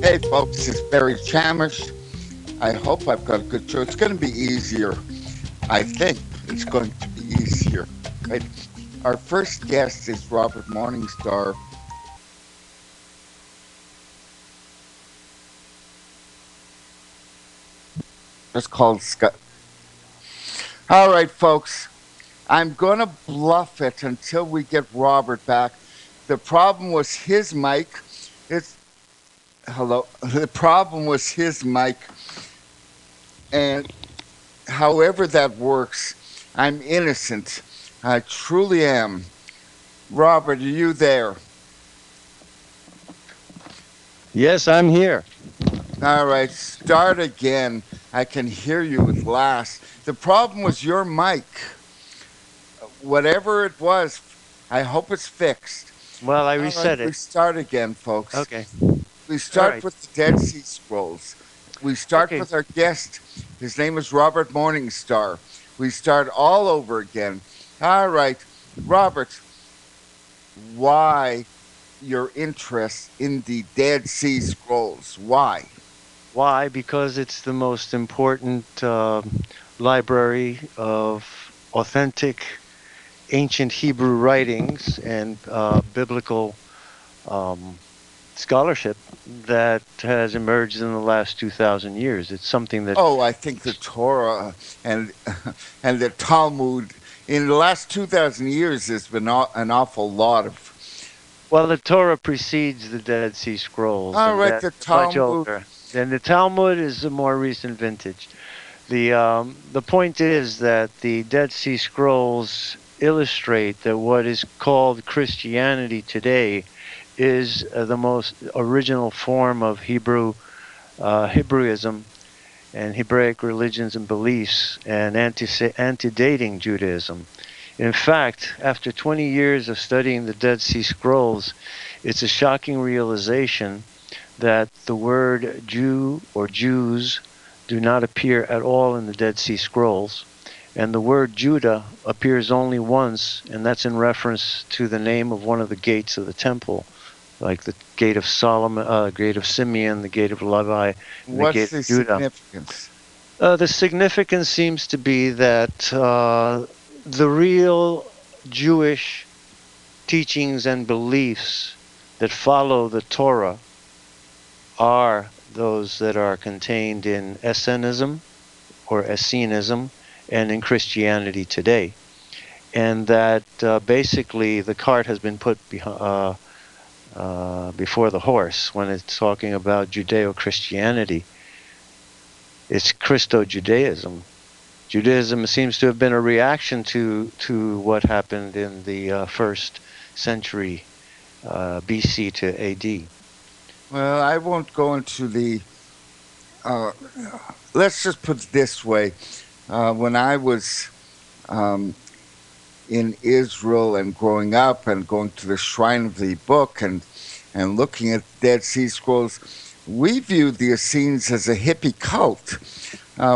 Hey folks, it's Barry Chamish. I hope I've got a good show. It's going to be easier. I think it's going to be easier. Right? Our first guest is Robert Morningstar. It's called Scott. All right, folks. I'm going to bluff it until we get Robert back. The problem was his mic. Hello. The problem was his mic. And however that works, I'm innocent. I truly am. Robert, are you there? Yes, I'm here. All right, start again. I can hear you with last. The problem was your mic. Whatever it was, I hope it's fixed. Well, I reset We it. start again, folks. Okay. We start right. with the Dead Sea Scrolls. We start with our guest. His name is Robert Morningstar. We start all over again. All right, Robert, why your interest in the Dead Sea Scrolls? Why? Why? Because it's the most important library of authentic ancient Hebrew writings and biblical scholarship that has emerged in the last 2,000 years. It's something that... Oh, I think the Torah and the Talmud in the last 2,000 years has been an awful lot of... Well, the Torah precedes the Dead Sea Scrolls. All right, the Talmud... much older. And the Talmud is a more recent vintage. The point is that the Dead Sea Scrolls illustrate that what is called Christianity today is the most original form of Hebrewism and Hebraic religions and beliefs, and antedating Judaism. In fact, after 20 years of studying the Dead Sea Scrolls, it's a shocking realization that the word Jew or Jews do not appear at all in the Dead Sea Scrolls, and the word Judah appears only once, and that's in reference to the name of one of the gates of the temple, like the gate of Solomon, gate of Simeon, the gate of Levi, and the gate of Judah. What's the significance? The significance seems to be that the real Jewish teachings and beliefs that follow the Torah are those that are contained in Essenism or Essenism and in Christianity today. And that basically the cart has been put before the horse when it's talking about Judeo-Christianity. It's Christo-Judaism. Judaism seems to have been a reaction to what happened in the first century BC to AD. Well, I won't go into the... let's just put it this way. When I was in Israel and growing up and going to the Shrine of the Book and looking at Dead Sea Scrolls, we viewed the Essenes as a hippie cult.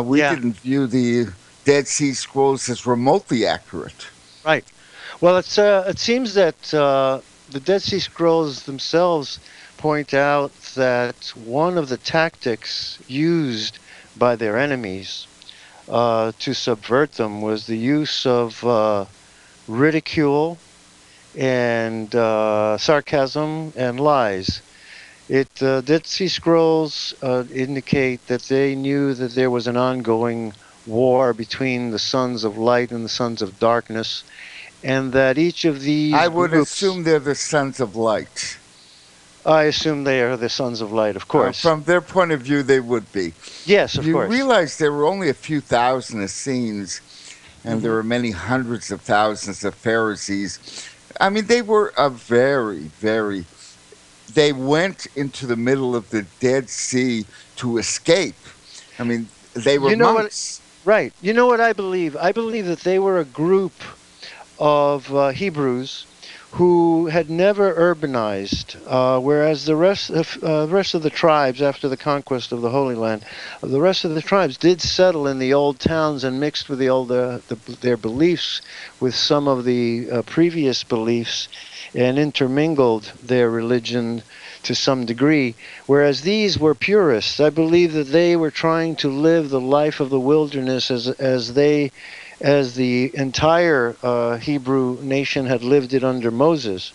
We didn't view the Dead Sea Scrolls as remotely accurate. Right. Well, it seems that the Dead Sea Scrolls themselves point out that one of the tactics used by their enemies to subvert them was the use of ridicule and sarcasm and lies. Dead Sea Scrolls indicate that they knew that there was an ongoing war between the sons of light and the sons of darkness, and that each of these I would groups, assume they're the sons of light. I assume they are the sons of light, of course. From their point of view, they would be. Yes, of course. You realize there were only a few thousand Essenes, and there were many hundreds of thousands of Pharisees. I mean, they were a very, very... They went into the middle of the Dead Sea to escape. I mean, they were monks. Right. You know what I believe? I believe that they were a group of Hebrews who had never urbanized, whereas the rest of the tribes, after the conquest of the Holy Land, the rest of the tribes did settle in the old towns and mixed with their beliefs with some of the previous beliefs, and intermingled their religion to some degree, whereas these were purists. I believe that they were trying to live the life of the wilderness as the entire Hebrew nation had lived it under Moses.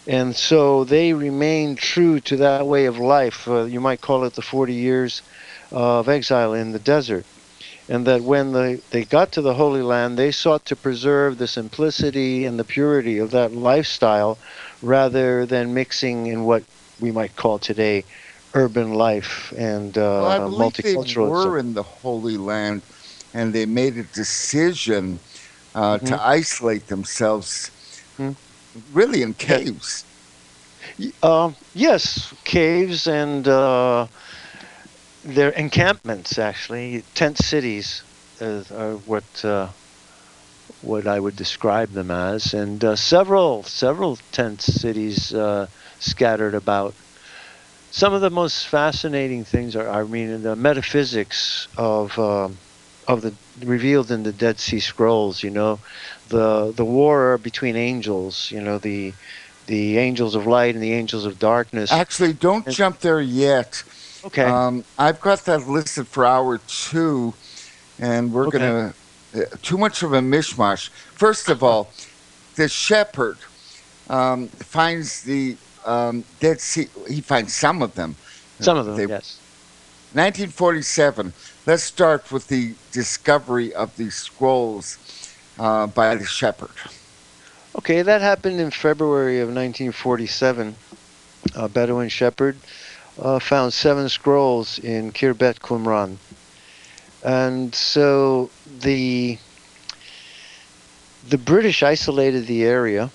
And so they remained true to that way of life. You might call it the 40 years of exile in the desert. And that when they got to the Holy Land, they sought to preserve the simplicity and the purity of that lifestyle rather than mixing in what we might call today urban life and Well, I believe they multiculturalism. were in the Holy Land, and they made a decision Hmm. to isolate themselves, Hmm. really in Yeah. caves. Yes, caves and their encampments, actually, tent cities are what I would describe them as, and several tent cities scattered about. Some of the most fascinating things are, I mean, the metaphysics of the revealed in the Dead Sea Scrolls. You know, the war between angels. You know, the angels of light and the angels of darkness. Actually, don't And, jump there yet. okay, I've got that listed for hour two, and we're going okay, to. Too much of a mishmash. First of all, the shepherd finds the Dead Sea. He finds some of them. some of them, They yes. 1947. Let's start with the discovery of these scrolls by the shepherd. Okay, that happened in February of 1947. A Bedouin shepherd found 7 scrolls in Khirbet Qumran. And so the British isolated the area,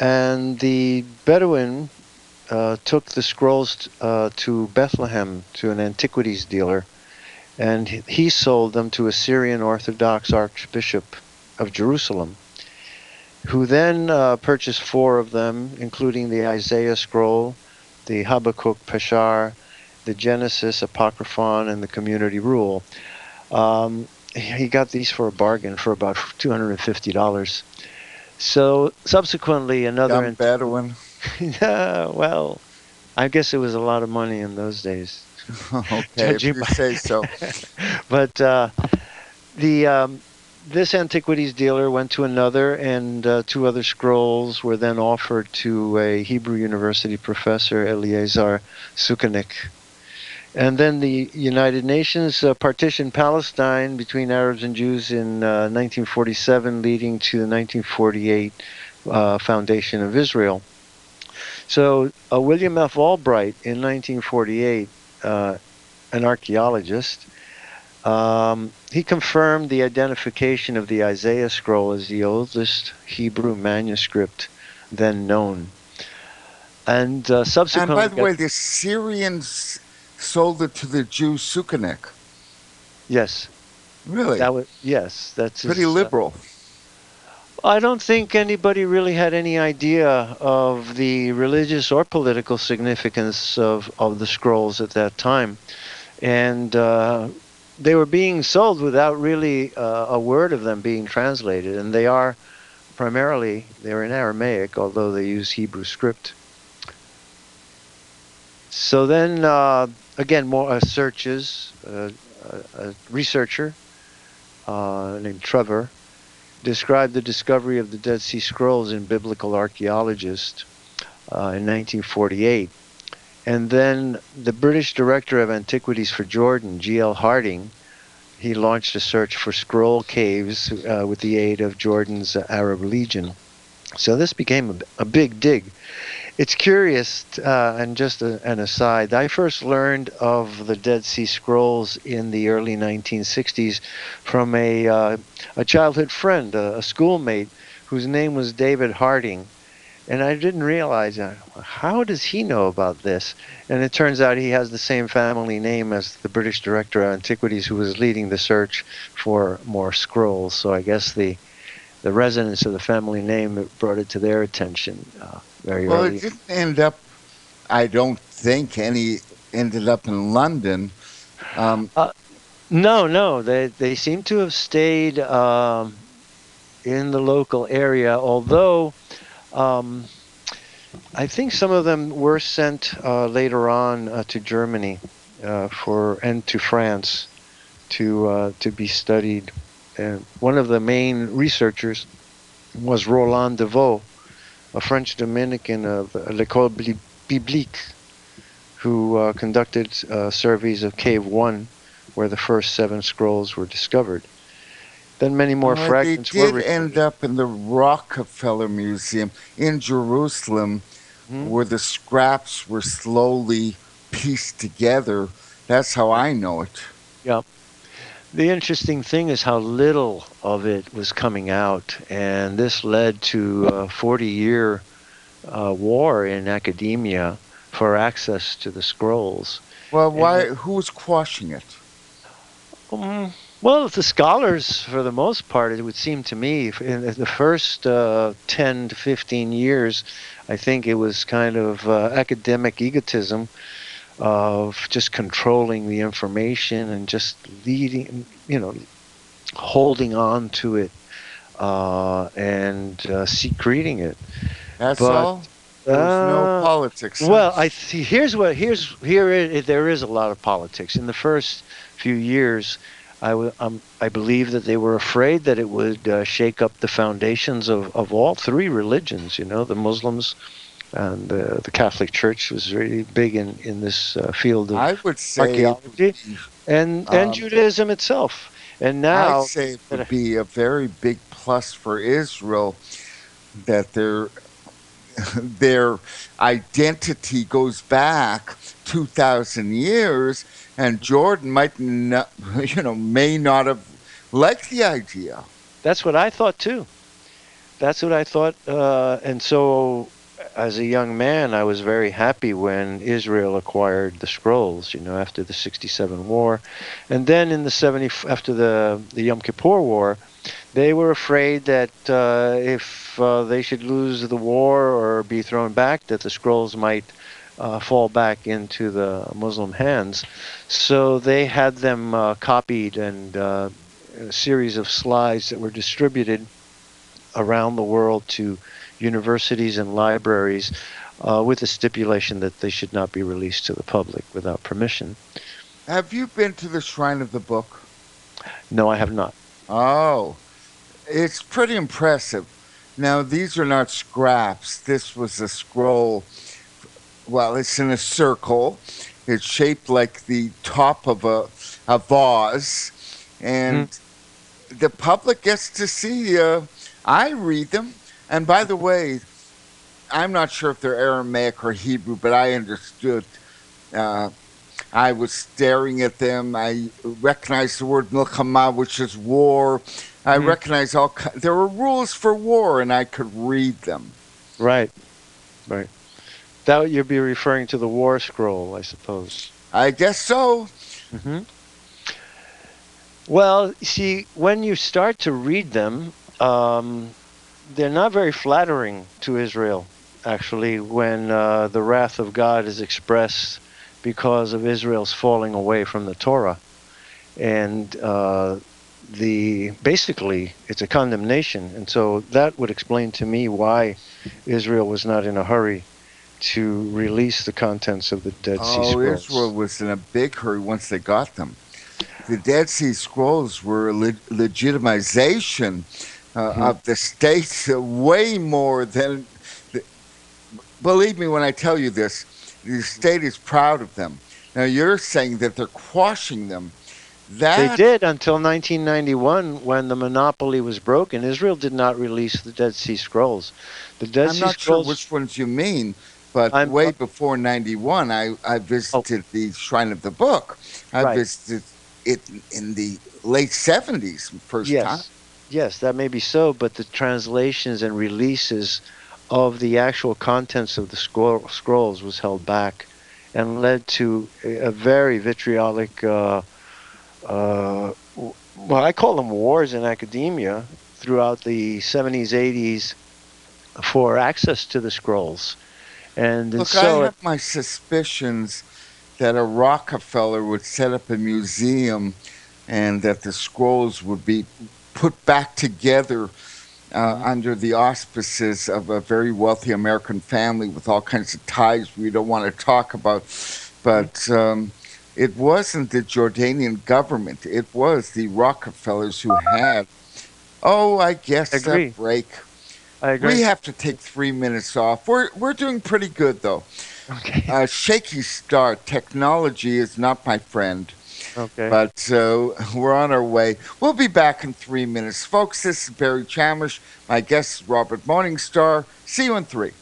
and the Bedouin took the scrolls to Bethlehem to an antiquities dealer, and he sold them to a Syrian Orthodox Archbishop of Jerusalem, who then purchased 4 of them, including the Isaiah scroll, the Habakkuk Peshar, the Genesis Apocryphon, and the Community Rule. He got these for a bargain for about $250. So subsequently, another Dumb antiquity. Bedouin. Yeah, well, I guess it was a lot of money in those days, Okay, if judging you by. say so. But the this antiquities dealer went to another, and 2 other scrolls were then offered to a Hebrew University professor, Eliezer Sukenik. And then the United Nations partitioned Palestine between Arabs and Jews in 1947, leading to the 1948 foundation of Israel. So William F. Albright in 1948, uh, an archaeologist, he confirmed the identification of the Isaiah scroll as the oldest Hebrew manuscript then known, and And by subsequently the got way, the Syrians sold it to the Jew Sukenik. yes, Really? that was yes, that's Pretty his. liberal. I don't think anybody really had any idea of the religious or political significance of the scrolls at that time. And they were being sold without really a word of them being translated. And they are primarily, they're in Aramaic, although they use Hebrew script. So then, again, more searches, a researcher named Trevor described the discovery of the Dead Sea Scrolls in Biblical Archaeologist in 1948. And then the British Director of Antiquities for Jordan, G.L. Harding, he launched a search for scroll caves with the aid of Jordan's Arab Legion. So this became a big dig. It's curious, and just an aside, I first learned of the Dead Sea Scrolls in the early 1960s from a childhood friend, a schoolmate, whose name was David Harding. And I didn't realize, how does he know about this? And it turns out he has the same family name as the British Director of Antiquities who was leading the search for more scrolls. So I guess the resonance of the family name brought it to their attention very Well, it early. didn't end up, I don't think any ended up in London. Um, Uh, no, no, they seem to have stayed in the local area, although um, I think some of them were sent later on to Germany and to France to be studied. And one of the main researchers was Roland Deveau, a French Dominican of l'École Biblique, who conducted surveys of Cave 1, where the first 7 scrolls were discovered. Then many more They fragments were did end recovered. up in the Rockefeller Museum in Jerusalem, Hmm. where the scraps were slowly pieced together. That's how I know it. Yeah. The interesting thing is how little of it was coming out, and this led to a 40-year war in academia for access to the scrolls. Well, And why? Who was quashing it? well, the scholars, for the most part, it would seem to me, in the first 10 to 15 years, I think it was kind of academic egotism of just controlling the information and just leading, holding on to it and secreting it. That's But all. There was no uh, politics, huh? well, I see. There is a lot of politics in the first few years. I believe that they were afraid that it would shake up the foundations of all 3 religions. The Muslims and the Catholic Church was really big in this field of I would say it would archaeology, be. and Um, Judaism itself. And I'd now say it would that be a very big plus for Israel that their identity goes back 2,000 years, and Jordan might not, may not have liked the idea. that's what I thought too. That's what I thought. And so, as a young man, I was very happy when Israel acquired the scrolls, after the 67 war. And then in the 70, after the Yom Kippur War, they were afraid that if they should lose the war or be thrown back, that the scrolls might fall back into the Muslim hands. So they had them copied and a series of slides that were distributed around the world to universities and libraries with the stipulation that they should not be released to the public without permission. Have you been to the Shrine of the Book? No, I have not. Oh, it's pretty impressive. Now, these are not scraps. This was a scroll. Well, it's in a circle. It's shaped like the top of a vase. Mhm. And the public gets to see. I read them. And by the way, I'm not sure if they're Aramaic or Hebrew, but I understood. Uh, I was staring at them. I recognized the word milchama, which is war. I Mhm. recognized there were rules for war, and I could read them. Right, right. That you'd be referring to the War Scroll, I suppose. I guess so. Hmm. Well, see, when you start to read them, they're not very flattering to Israel, actually, when the wrath of God is expressed because of Israel's falling away from the Torah. And the basically it's a condemnation, and so that would explain to me why Israel was not in a hurry to release the contents of the Dead Sea Oh, Israel Scrolls. was in a big hurry once they got them. The Dead Sea Scrolls were a legitimization Hmm. of the states way more than. The, believe me when I tell you this, the state is proud of them. Now, you're saying that they're quashing them. They That did until 1991 when the monopoly was broken. Israel did not release the Dead Sea Scrolls. The Dead I'm Sea not sure Scrolls. which ones you mean, but I'm way before 91, I oh visited the Shrine of the Book. I right. visited it in the late 70s, first time. Yes, yes, that may be so, but the translations and releases of the actual contents of the scrolls was held back and led to a very vitriolic, well, I call them wars in academia throughout the 70s, 80s for access to the scrolls. And Look, I so, have my suspicions that a Rockefeller would set up a museum and that the scrolls would be put back together under the auspices of a very wealthy American family with all kinds of ties we don't want to talk about. But it wasn't the Jordanian government, it was the Rockefellers who had, oh, I I guess a agree. break. I We agree. have to take 3 minutes off. We're doing pretty good, though. Okay. Shaky start. Technology is not my friend. Okay. But we're on our way. We'll be back in 3 minutes. Folks, this is Barry Chamish. My guest is Robert Morningstar. See you in 3.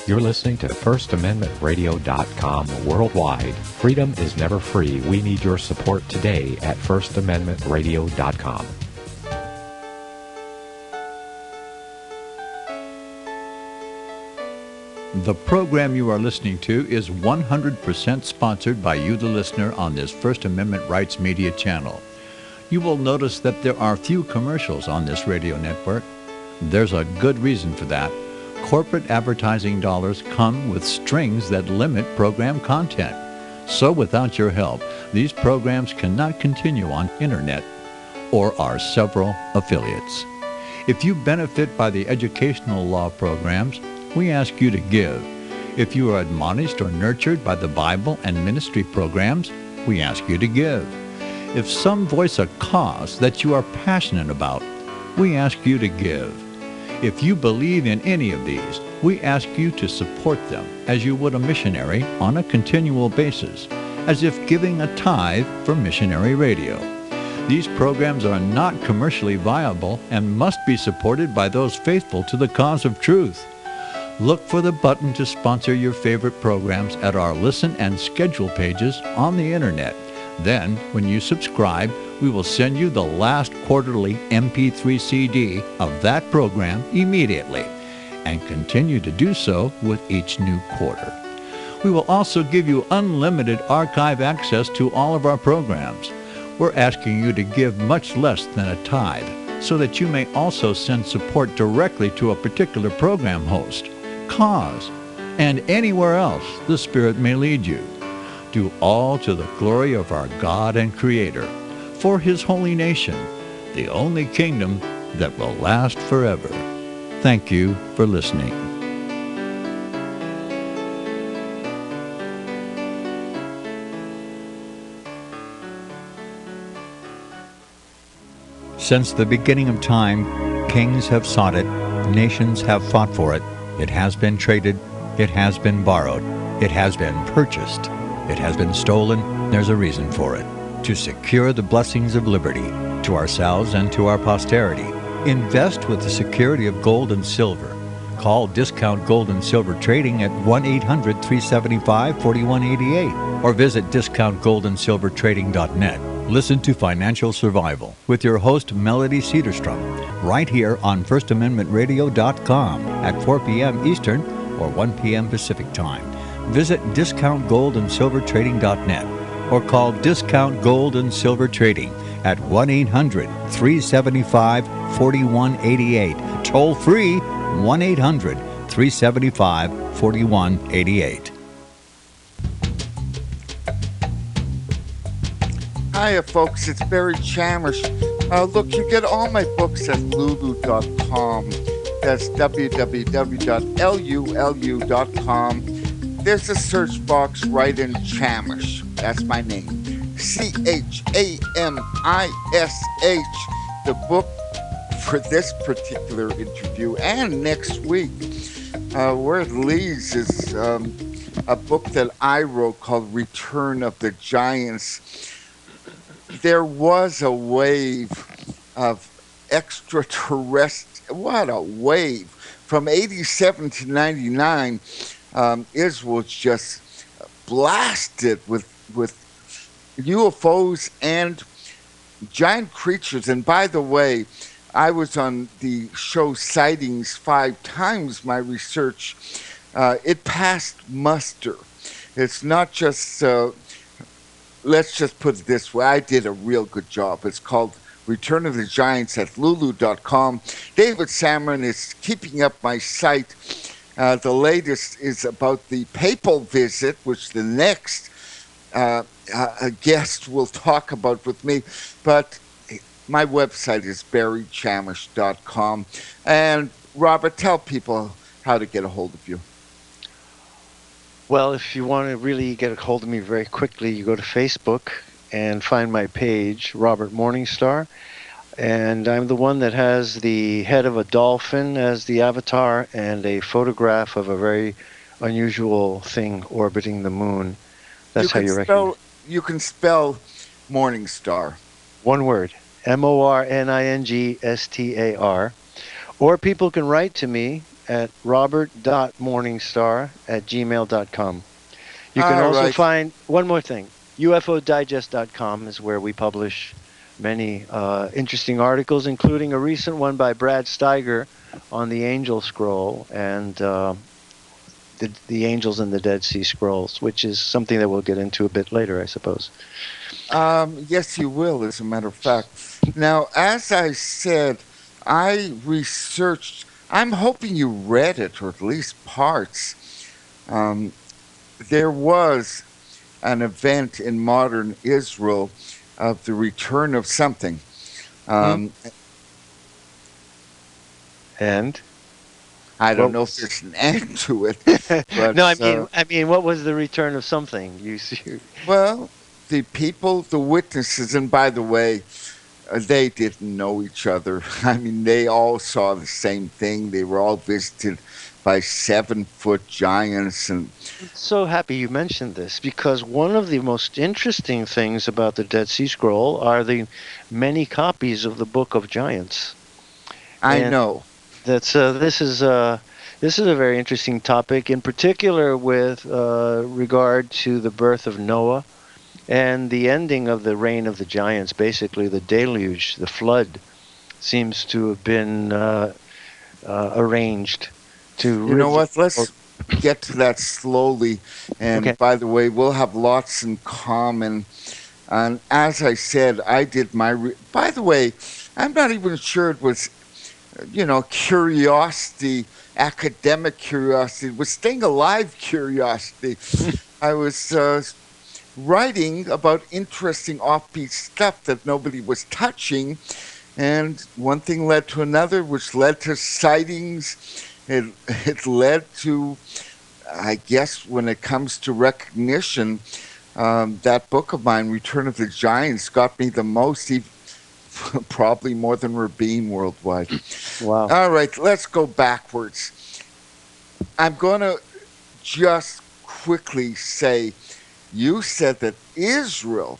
You're listening to FirstAmendmentRadio.com worldwide. Freedom is never free. We need your support today at FirstAmendmentRadio.com. The program you are listening to is 100% sponsored by you, the listener, on this First Amendment Rights Media channel. You will notice that there are few commercials on this radio network. There's a good reason for that. Corporate advertising dollars come with strings that limit program content. So without your help, these programs cannot continue on internet or our several affiliates. If you benefit by the educational law programs, we ask you to give. If you are admonished or nurtured by the Bible and ministry programs, we ask you to give. If some voice a cause that you are passionate about, we ask you to give. If you believe in any of these, we ask you to support them as you would a missionary on a continual basis, as if giving a tithe for missionary radio. These programs are not commercially viable and must be supported by those faithful to the cause of truth. Look for the button to sponsor your favorite programs at our listen and schedule pages on the internet. Then, when you subscribe, we will send you the last quarterly MP3 CD of that program immediately, and continue to do so with each new quarter. We will also give you unlimited archive access to all of our programs. We're asking you to give much less than a tithe, so that you may also send support directly to a particular program host, cause, and anywhere else the Spirit may lead you. Do all to the glory of our God and Creator, for His holy nation, the only kingdom that will last forever. Thank you for listening. Since the beginning of time, kings have sought it, nations have fought for it. It has been traded, it has been borrowed, it has been purchased, it has been stolen. There's a reason for it. To secure the blessings of liberty to ourselves and to our posterity, invest with the security of gold and silver. Call Discount Gold and Silver Trading at 1-800-375-4188 or visit discountgoldandsilvertrading.net. Listen to Financial Survival with your host Melody Cedarstrom right here on FirstAmendmentRadio.com at 4 p.m. Eastern or 1 p.m. Pacific Time. Visit discountgoldandsilvertrading.net or call Discount Gold and Silver Trading at 1-800-375-4188. Toll free 1-800-375-4188. Hiya, folks. It's Barry Chamish. Look, you get all my books at lulu.com. That's www.lulu.com. There's a search box right in Chamish. That's my name. Chamish. The book for this particular interview and next week, where it leads is a book that I wrote called Return of the Giants. There was a wave of extraterrestrial, what a wave. From 87 to 99, Israel just blasted with UFOs and giant creatures. And by the way, I was on the show Sightings 5 times. My research, it passed muster. It's not just, let's just put it this way. I did a real good job. It's called Return of the Giants at lulu.com. David Samron is keeping up my site. The latest is about the papal visit, which the next guest will talk about with me. But my website is barrychamish.com. And Robert, tell people how to get a hold of you. Well, if you want to really get a hold of me very quickly, you go to Facebook and find my page, Robert Morningstar. And I'm the one that has the head of a dolphin as the avatar and a photograph of a very unusual thing orbiting the moon. That's how you recognize. You can spell Morningstar. One word, Morningstar. Or people can write to me at robert.morningstar@gmail.com. You can also find, one more thing, ufodigest.com is where we publish many interesting articles, including a recent one by Brad Steiger on the Angel Scroll and the Angels and the Dead Sea Scrolls, which is something that we'll get into a bit later, I suppose. Yes, you will, as a matter of fact. Now, as I said, I researched, I'm hoping you read it, or at least parts. There was an event in modern Israel of the return of something. And? I don't know if there's an end to it. But, no, I mean, what was the return of something? You see? Well, the people, the witnesses, and by the way, they didn't know each other. I mean, they all saw the same thing. They were all visited by 7-foot giants. And I'm so happy you mentioned this, because one of the most interesting things about the Dead Sea Scroll are the many copies of the Book of Giants. I know. That's this is a very interesting topic, in particular with regard to the birth of Noah and the ending of the reign of the giants. Basically, the deluge, the flood, seems to have been arranged to. You know what? Let's get to that slowly. And okay. By the way, we'll have lots in common. And as I said, I did my. By the way, I'm not even sure it was, curiosity, academic curiosity. It was staying alive curiosity. I was writing about interesting offbeat stuff that nobody was touching, and one thing led to another, which led to sightings. It led to, I guess, when it comes to recognition, that book of mine, Return of the Giants, got me the most, probably more than Rabin worldwide. Wow. All right, let's go backwards. I'm going to just quickly say, you said that Israel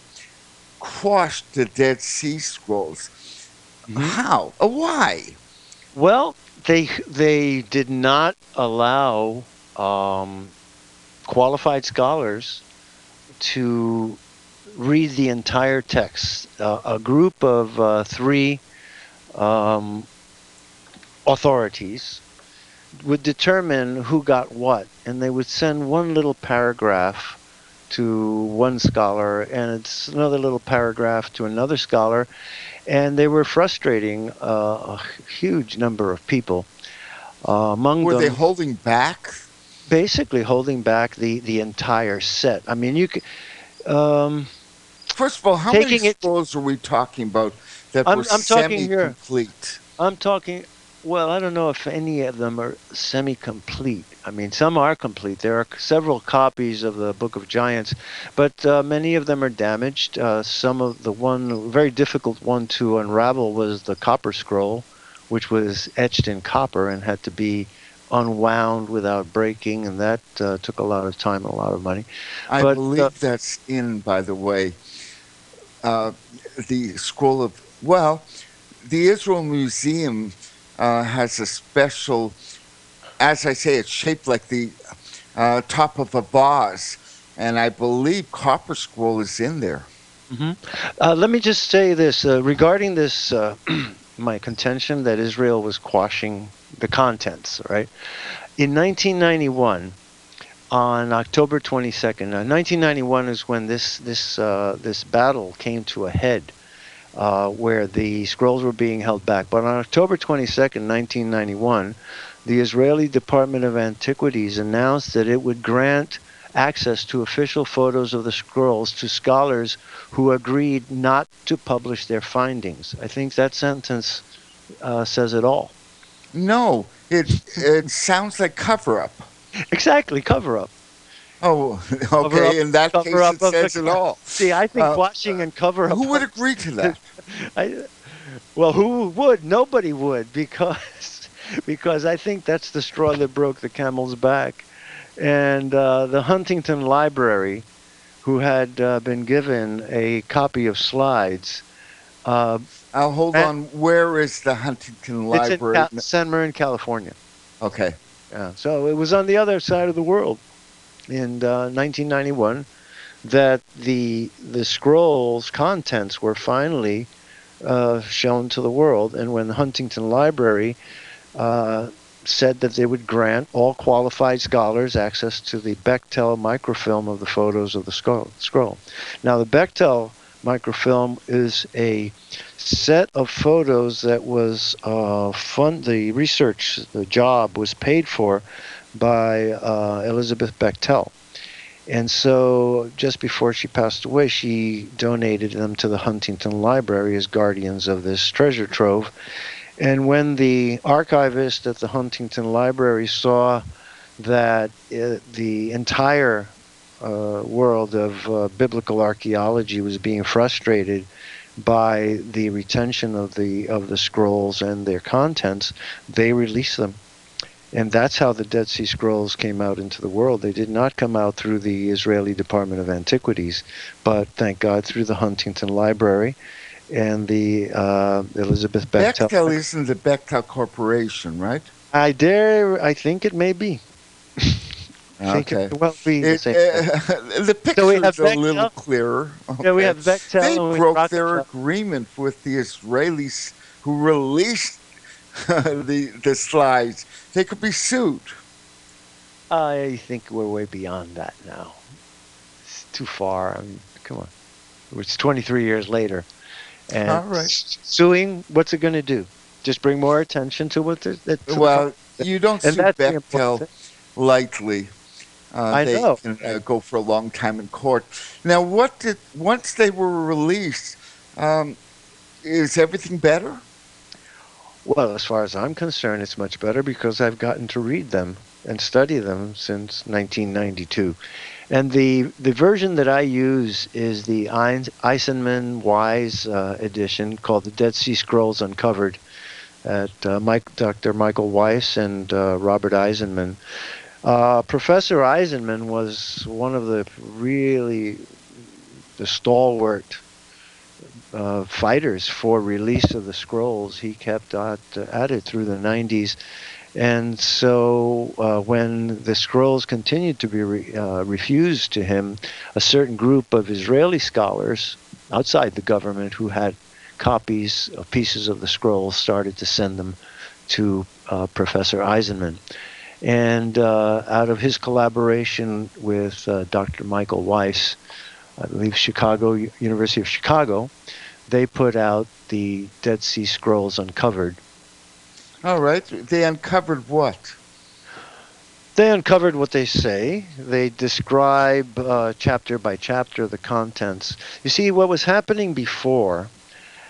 quashed the Dead Sea Scrolls. Mm-hmm. How? Why? Well, they did not allow qualified scholars to read the entire text. A group of 3 authorities would determine who got what, and they would send one little paragraph to one scholar, and it's another little paragraph to another scholar, and they were frustrating a huge number of people. Among were them, they holding back? Basically, holding back the entire set. I mean, you could. First of all, how many scrolls are we talking about that were semi-complete? I'm talking. Well, I don't know if any of them are semi-complete. I mean, some are complete. There are several copies of the Book of Giants, but many of them are damaged. Some of the one very difficult one to unravel was the Copper Scroll, which was etched in copper and had to be unwound without breaking, and that took a lot of time and a lot of money. I believe that's in, by the way, the scroll of, the Israel Museum has a special, as I say, it's shaped like the top of a vase, and I believe Copper Scroll is in there. Let me just say this regarding this my contention that Israel was quashing the contents, right? In 1991, on October 22nd, 1991 is when this battle came to a head, where the scrolls were being held back. But on October 22nd, 1991, the Israeli Department of Antiquities announced that it would grant access to official photos of the scrolls to scholars who agreed not to publish their findings. I think that sentence says it all. No, it sounds like cover up. Exactly, cover up. Oh, Cover okay. up, In that cover case, up it of the. says it all. See, I think Uh, quashing and cover up. who would agree to that? I, well, who would? Nobody would, because because I think that's the straw that broke the camel's back. And the Huntington Library, who had been given a copy of slides, uh, I'll hold and on. Where is the Huntington it's in Library? San Marin, California. Okay. Yeah, so it was on the other side of the world in 1991 that the scrolls contents were finally shown to the world. And when the Huntington Library uh, said that they would grant all qualified scholars access to the Bechtel microfilm of the photos of the scroll. Now, the Bechtel microfilm is a set of photos that was the research, the job was paid for by Elizabeth Bechtel. And so, just before she passed away, she donated them to the Huntington Library as guardians of this treasure trove. And when the archivist at the Huntington Library saw that the entire world of biblical archaeology was being frustrated by the retention of the scrolls and their contents, they released them. And that's how the Dead Sea Scrolls came out into the world. They did not come out through the Israeli Department of Antiquities, but thank God through the Huntington Library and the Elizabeth Bechtel. Bechtel isn't the Bechtel Corporation, right? I think it may be. I think it Okay. may well be the same thing. The So we have picture's a little Bechtel. clearer. Yeah, we Okay. have Bechtel They and we have broke their Rockefeller. agreement with the Israelis who released the slides. They could be sued. I think we're way beyond that now. It's too far. I mean, come on. It's 23 years later. And All right. suing, what's it going to do? Just bring more attention to what to the Well, you don't and sue that's the important Bechtel thing. lightly. I They know. can go for a long time in court. Now, once they were released, um, is everything better? Well, as far as I'm concerned, it's much better because I've gotten to read them and study them since 1992. And the version that I use is the Eisenman Wise edition called the Dead Sea Scrolls Uncovered at Dr. Michael Weiss and Robert Eisenman. Professor Eisenman was one of the stalwart fighters for release of the scrolls. He kept at it through the 90s. And so when the scrolls continued to be refused to him, a certain group of Israeli scholars outside the government who had copies of pieces of the scrolls started to send them to Professor Eisenman. And out of his collaboration with Dr. Michael Weiss, I believe University of Chicago, they put out the Dead Sea Scrolls Uncovered. All right. They uncovered what? They uncovered what they say. They describe chapter by chapter the contents. You see, what was happening before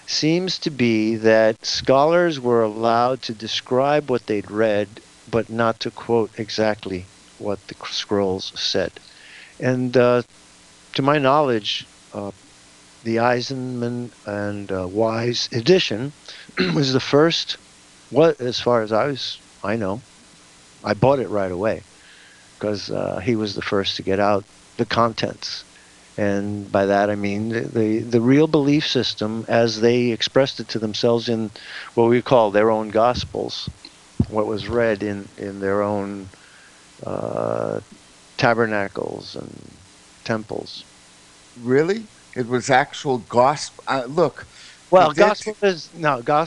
seems to be that scholars were allowed to describe what they'd read, but not to quote exactly what the scrolls said. And to my knowledge, the Eisenman and Wise edition was the first. What, as far as I know, I bought it right away because he was the first to get out the contents, and by that I mean the real belief system as they expressed it to themselves in what we call their own gospels, what was read in their own tabernacles and temples. Really? It was actual gospel. Look, the Well, dead. gospel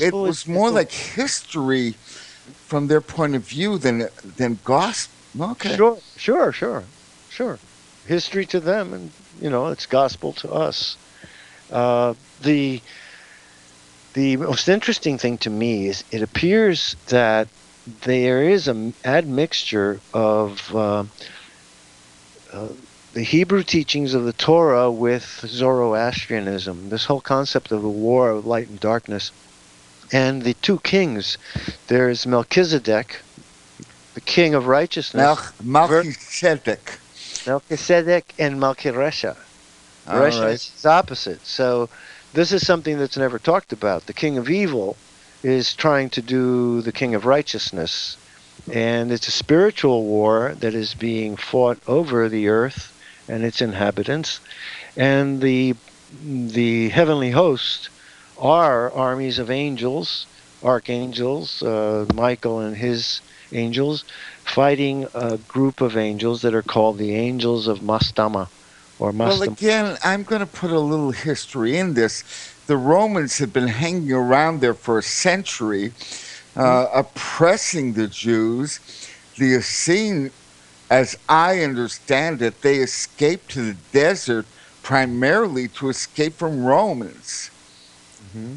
It was is more the like history from their point of view than gospel. Okay. sure. History to them, and it's gospel to us. Uh, the the most interesting thing to me is it appears that there is a admixture of uh, the Hebrew teachings of the Torah with Zoroastrianism. This whole concept of the war of light and darkness, and the two kings. There's Melchizedek, the king of righteousness, Melchizedek. Melchizedek and Malkiresha. All Resha right. is its opposite. So this is something that's never talked about. The king of evil is trying to do the king of righteousness. And it's a spiritual war that is being fought over the earth and its inhabitants. And the heavenly host are armies of angels, archangels, Michael and his angels, fighting a group of angels that are called the angels of Mastama or Well, Mastam. again, I'm going to put a little history in this. The Romans had been hanging around there for a century, oppressing the Jews. The Essene, as I understand it, they escaped to the desert primarily to escape from Romans. Mm-hmm.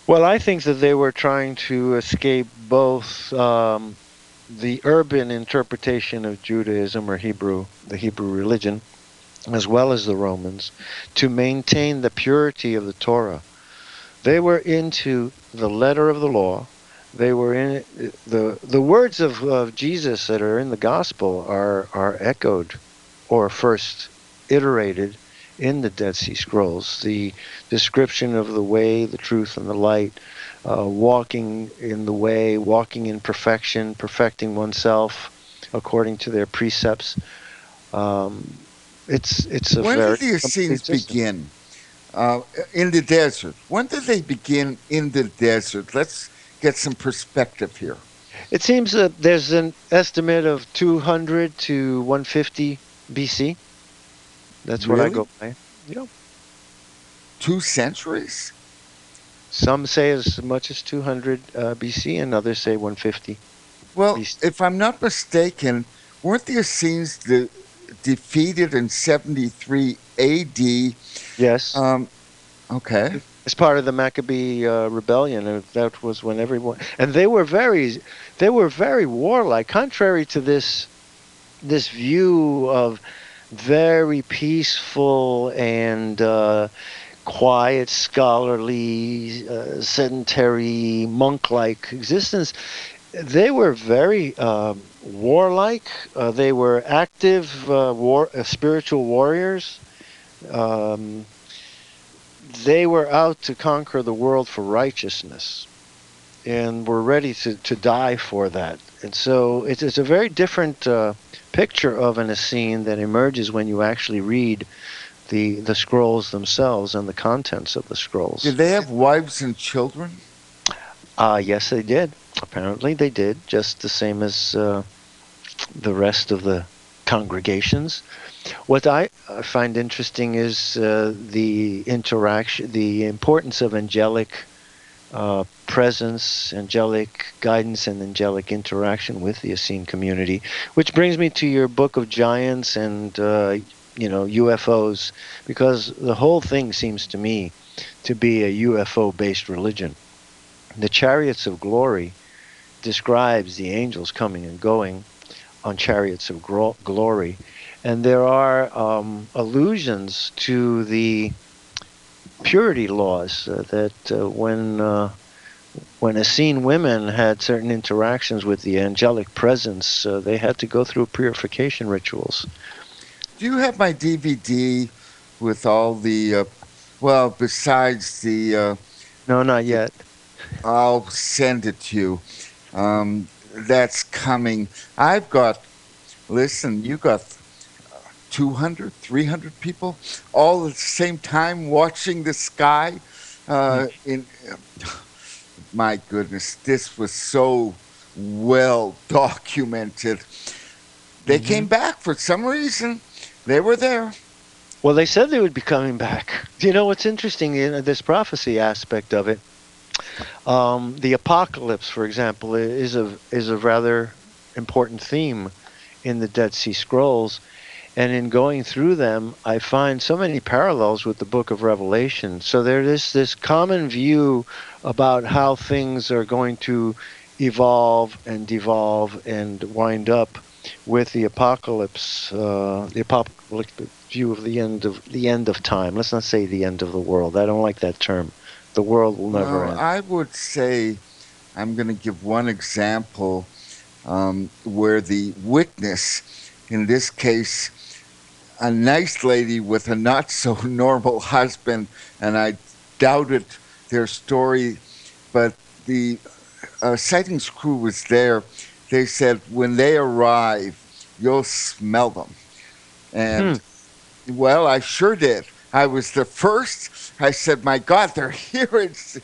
Well, I think that they were trying to escape both the urban interpretation of Judaism or the Hebrew religion, as well as the Romans, to maintain the purity of the Torah. They were into the letter of the law. They were in the words of Jesus that are in the gospel are echoed or first iterated in the Dead Sea Scrolls. The description of the way, the truth, and the light, walking in the way, walking in perfection, perfecting oneself according to their precepts. Um, it's a When did very the Essenes complete system. begin in the desert? When did they begin in the desert? Let's get some perspective here. It seems that there's an estimate of 200 to 150 BC. That's what I Really? go by. Yep. 2 centuries? Some say as much as 200 BC, and others say 150 Well, BC. if I'm not mistaken, weren't the Essenes defeated in 73 AD? Yes, Um, okay. as part of the Maccabee rebellion. That was when everyone, and they were very warlike. Contrary to this view of very peaceful and quiet, scholarly, sedentary, monk-like existence. They were very warlike. They were active spiritual warriors. Um, they were out to conquer the world for righteousness and were ready to die for that. And so it's a very different picture of an Essene that emerges when you actually read the scrolls themselves and the contents of the scrolls. Did they have wives and children? Yes, they did. Apparently, they did, just the same as the rest of the congregations. What I find interesting is the interaction, the importance of angelic presence, angelic guidance, and angelic interaction with the Essene community, which brings me to your book of giants and UFOs, because the whole thing seems to me to be a UFO-based religion. The chariots of glory describes the angels coming and going on chariots of glory, and there are allusions to the purity laws that when Essene women had certain interactions with the angelic presence, they had to go through purification rituals. Do you have my DVD with all well, besides No, not the yet. I'll send it to you. That's coming. I've got, listen, you got 200, 300 people all at the same time watching the sky. In My goodness, this was so well documented. They Mm-hmm. came back for some reason. They were there. Well, they said they would be coming back. You know what's interesting in this prophecy aspect of it? The apocalypse, for example, is a rather important theme in the Dead Sea Scrolls. And in going through them, I find so many parallels with the book of Revelation. So there is this common view about how things are going to evolve and devolve and wind up with the apocalypse, the apocalyptic view of the end of time. Let's not say the end of the world. I don't like that term. The world will never Well, end. I would say I'm going to give one example where the witness, in this case, a nice lady with a not so normal husband, and I doubted their story, but the sightings crew was there. They said when they arrive, you'll smell them. Hmm. And well, I sure did. I was the first. I said, my God, they're here. It's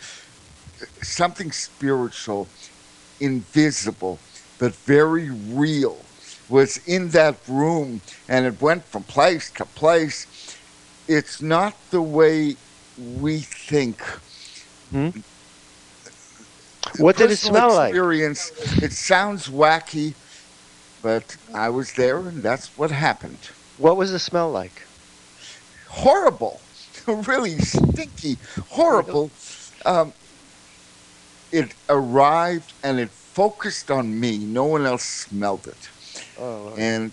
something spiritual, invisible, but very real was in that room, and it went from place to place. It's not the way we think. Hmm. What did it Personal smell like? experience, it sounds wacky, but I was there, and that's what happened. What was the smell like? Horrible, really stinky, Really? horrible. Um, it arrived and it focused on me. No one else smelled it. Oh, Lord. And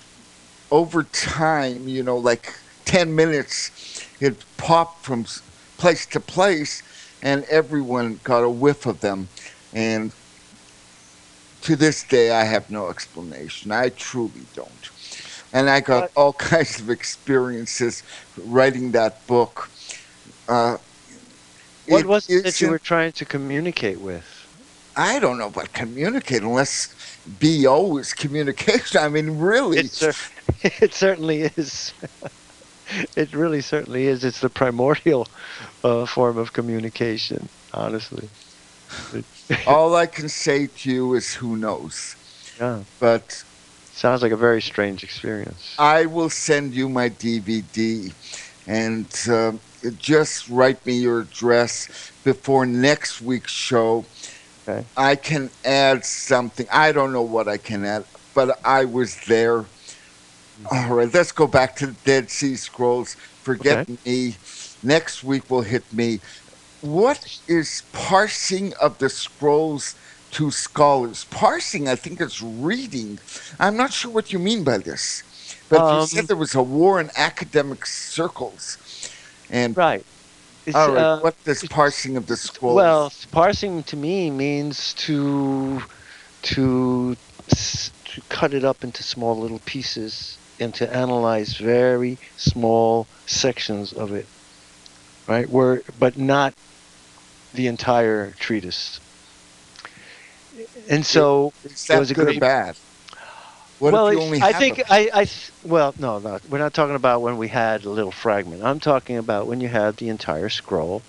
over time, like 10 minutes, it popped from place to place, and everyone got a whiff of them. And to this day, I have no explanation. I truly don't. And I got What? all kinds of experiences writing that book. Uh, What it was it that you isn't, were trying to communicate with? I don't know about communicate unless BO is communication. I mean, really. It's it certainly is. It really certainly is. It's the primordial form of communication, honestly. It, All I can say to you is who knows. yeah, But sounds like a very strange experience. I will send you my DVD, and just write me your address before next week's show. Okay. I can add something. I don't know what I can add, but I was there. All right, let's go back to the Dead Sea Scrolls. Forget Okay. me. Next week will hit me. What is parsing of the scrolls to scholars? Parsing, I think, is reading. I'm not sure what you mean by this, but you said Um. there was a war in academic circles. And Right. It's all right, what does it's parsing of the well, scrolls? parsing to me means to cut it up into small little pieces and to analyze very small sections of it, right? But not the entire treatise. And I- so Is there was that a good or great. bad? What Well, if you only I have a think piece? well, no, we're not talking about when we had a little fragment. I'm talking about when you had the entire scroll.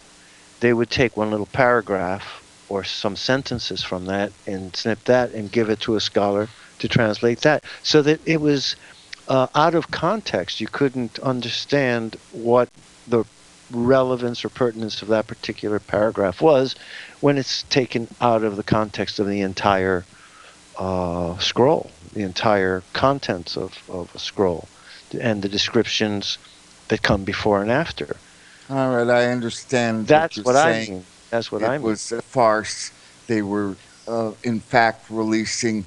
They would take one little paragraph or some sentences from that and snip that and give it to a scholar to translate that, so that it was out of context. You couldn't understand what the relevance or pertinence of that particular paragraph was when it's taken out of the context of the entire scroll, the entire contents of a scroll, and the descriptions that come before and after. All right, I understand what That's you're what I saying. mean. That's what It I mean. was a farce. They were, in fact, releasing.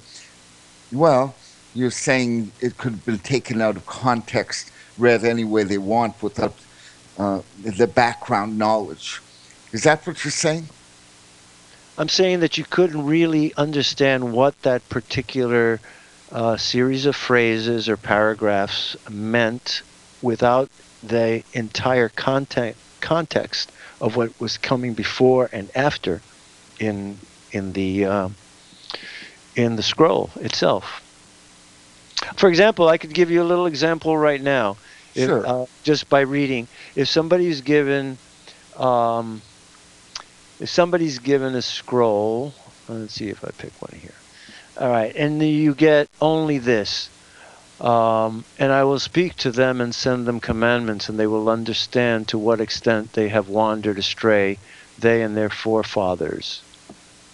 Well, you're saying it could have been taken out of context, read any way they want without the background knowledge. Is that what you're saying? I'm saying that you couldn't really understand what that particular series of phrases or paragraphs meant without the entire context of what was coming before and after in in the uh, in the scroll itself. For example, I could give you a little example right now, if Sure. just by reading. If somebody's given um, if somebody's given a scroll, let's see if I pick one here. All right, and you get only this. And I will speak to them and send them commandments, and they will understand to what extent they have wandered astray, they and their forefathers.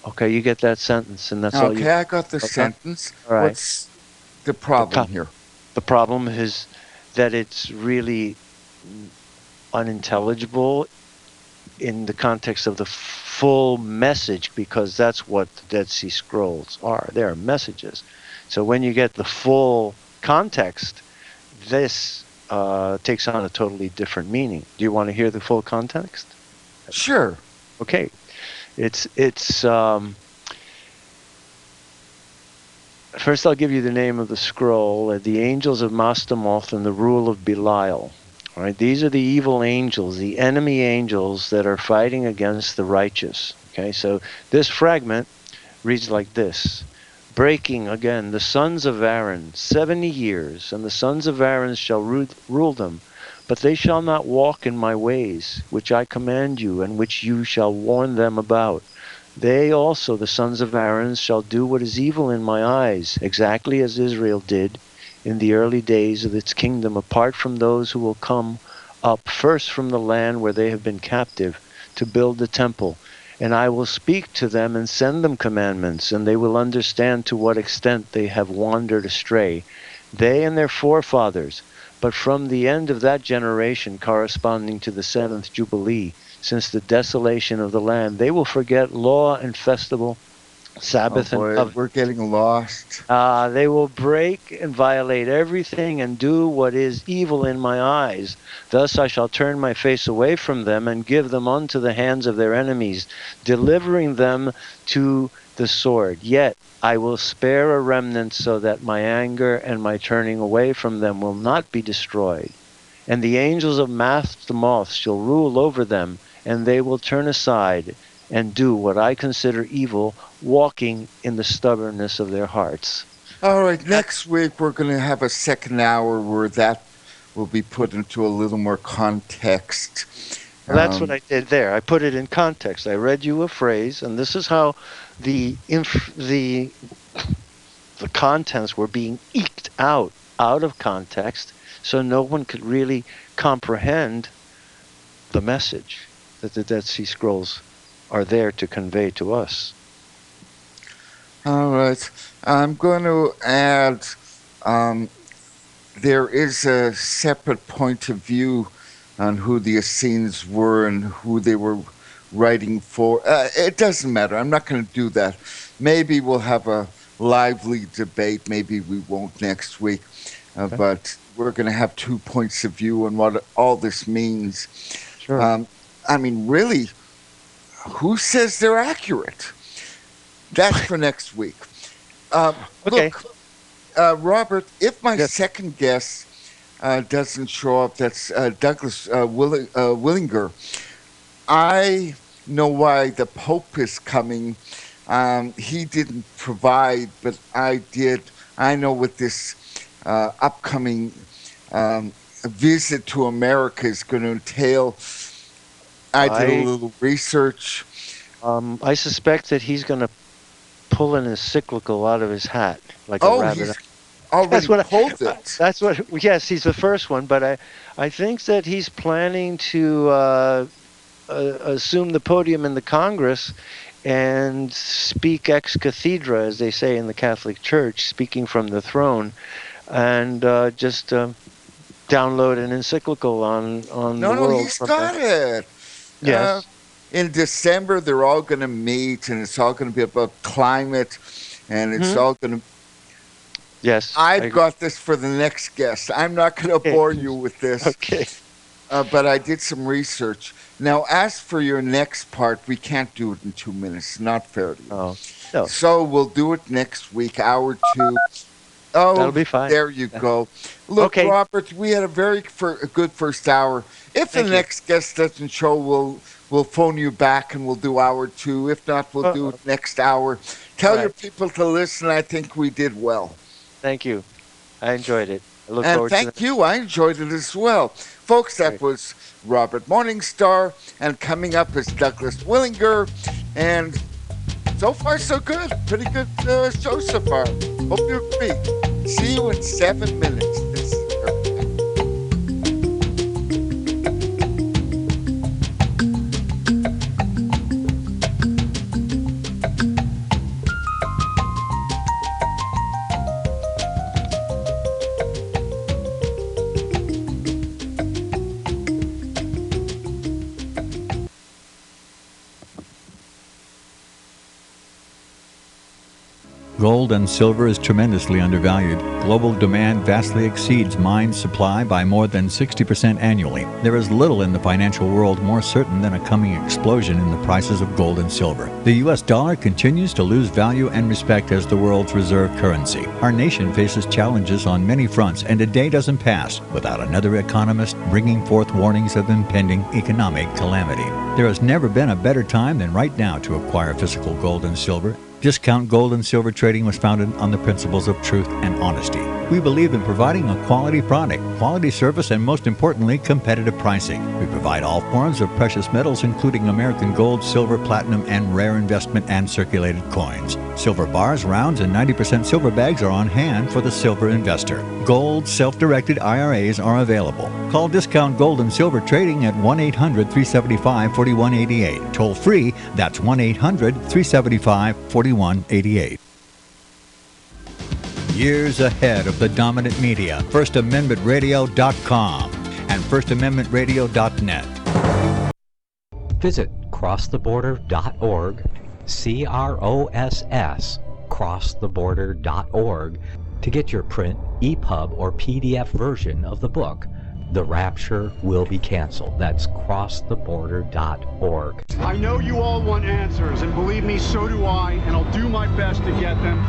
Okay, you get that sentence, and that's all you. Okay, I got the Okay, sentence. all right. What's the The problem here? the problem is that it's really unintelligible in the context of the full message, because that's what the Dead Sea Scrolls are. They are messages. So when you get the full context, this takes on a totally different meaning. Do you want to hear the full context? Sure. Okay, it's first I'll give you the name of the scroll: the angels of Mastamoth and the rule of Belial. All right, these are the evil angels, the enemy angels that are fighting against the righteous. Okay, so this fragment reads like this. Breaking again, the sons of Aaron, 70 years, and the sons of Aaron shall rule them, but they shall not walk in my ways, which I command you, and which you shall warn them about. They also, the sons of Aaron, shall do what is evil in my eyes, exactly as Israel did in the early days of its kingdom, apart from those who will come up first from the land where they have been captive, to build the temple. And I will speak to them and send them commandments, and they will understand to what extent they have wandered astray, they and their forefathers. But from the end of that generation, corresponding to the seventh Jubilee, since the desolation of the land, they will forget law and festival, Sabbath and covenant. We're getting lost. They will break and violate everything and do what is evil in my eyes. Thus I shall turn my face away from them and give them unto the hands of their enemies, delivering them to the sword. Yet I will spare a remnant, so that my anger and my turning away from them will not be destroyed. And the angels of Mastamoth shall rule over them, and they will turn aside and do what I consider evil, walking in the stubbornness of their hearts. All right, next week we're going to have a second hour where that will be put into a little more context. Well, that's what I did there. I put it in context. I read you a phrase, and this is how the contents were being eked out of context, so no one could really comprehend the message that the Dead Sea Scrolls are there to convey to us. All right. I'm going to add there is a separate point of view on who the Essenes were and who they were writing for. It doesn't matter. I'm not going to do that. Maybe we'll have a lively debate. Maybe we won't next week. Okay. But we're going to have 2 points of view on what all this means. Sure. I mean, really, who says they're accurate? That's for next week. Okay. Look, Robert, if my Yes. second guest doesn't show up, that's Douglas Willinger. I know why the Pope is coming. He didn't provide, but I did. I know what this upcoming visit to America is going to entail. I did a little research. I suspect that he's going to pull an encyclical out of his hat like a rabbit. He's already pulled it. That's what. Yes, he's the first one, but I think that he's planning to assume the podium in the Congress and speak ex cathedra, as they say in the Catholic Church, speaking from the throne, and just download an encyclical on the world. No, he's got it. Yes. In December, they're all going to meet, and it's all going to be about climate, and it's all going to. Yes. I've got this for the next guest. I'm not going to bore you with this. Okay. But I did some research. Now, as for your next part, we can't do it in 2 minutes. Not fair to you. Oh, no. So we'll do it next week, hour 2. Oh, that'll be fine. There you go. Look, okay. Robert, we had a good first hour. If the next guest doesn't show, we'll phone you back and we'll do hour 2. If not, we'll do it next hour. Tell your people to listen. I think we did well. Thank you. I enjoyed it. I look and forward thank to you. I enjoyed it as well. Folks, that was Robert Morningstar. And coming up is Douglas Willinger. And so far, so good. Pretty good show so far. Hope you agree. See you in 7 minutes. This is Gold and silver is tremendously undervalued. Global demand vastly exceeds mine supply by more than 60% annually. There is little in the financial world more certain than a coming explosion in the prices of gold and silver. The U.S. dollar continues to lose value and respect as the world's reserve currency. Our nation faces challenges on many fronts, and a day doesn't pass without another economist bringing forth warnings of impending economic calamity. There has never been a better time than right now to acquire physical gold and silver. Discount Gold and Silver Trading was founded on the principles of truth and honesty. We believe in providing a quality product, quality service, and most importantly, competitive pricing. We provide all forms of precious metals, including American gold, silver, platinum, and rare investment and circulated coins. Silver bars, rounds, and 90% silver bags are on hand for the silver investor. Gold self-directed IRAs are available. Call Discount Gold and Silver Trading at 1-800-375-4188. Toll free, that's 1-800-375-4188. Years ahead of the dominant media, FirstAmendmentRadio.com and FirstAmendmentRadio.net. Visit crosstheborder.org, CROSS, crosstheborder.org, to get your print, EPUB, or PDF version of the book, The Rapture Will Be Canceled. That's crosstheborder.org. I know you all want answers, and believe me, so do I, and I'll do my best to get them.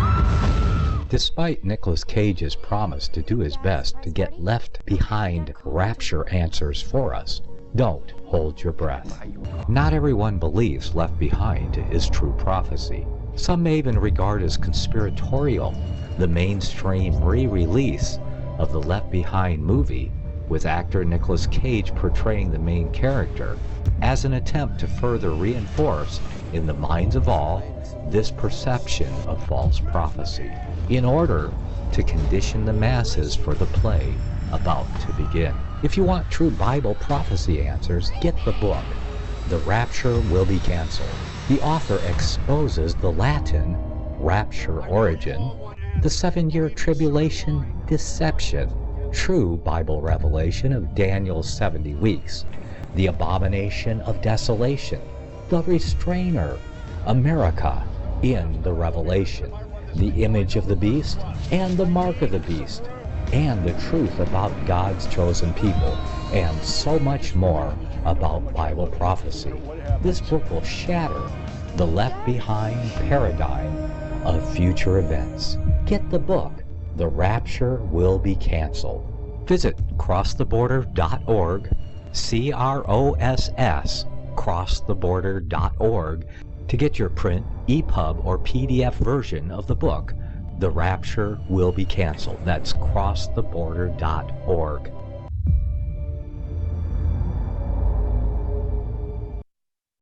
Despite Nicolas Cage's promise to do his best to get left behind rapture answers for us, don't hold your breath. Not everyone believes Left Behind is true prophecy. Some may even regard as conspiratorial the mainstream re-release of the Left Behind movie with actor Nicolas Cage portraying the main character as an attempt to further reinforce in the minds of all this perception of false prophecy, in order to condition the masses for the play about to begin. If you want true Bible prophecy answers, get the book, The Rapture Will Be Canceled. The author exposes the Latin rapture origin, the 7-year tribulation deception, true Bible revelation of Daniel's 70 weeks, the abomination of desolation, the restrainer, America in the Revelation, the image of the beast and the mark of the beast, and the truth about God's chosen people, and so much more about Bible prophecy. This book will shatter the Left Behind paradigm of future events. Get the book, The Rapture Will Be Canceled. Visit crosstheborder.org, CROSS, crosstheborder.org, to get your print, EPUB, or PDF version of the book, The Rapture Will Be Canceled. That's crosstheborder.org.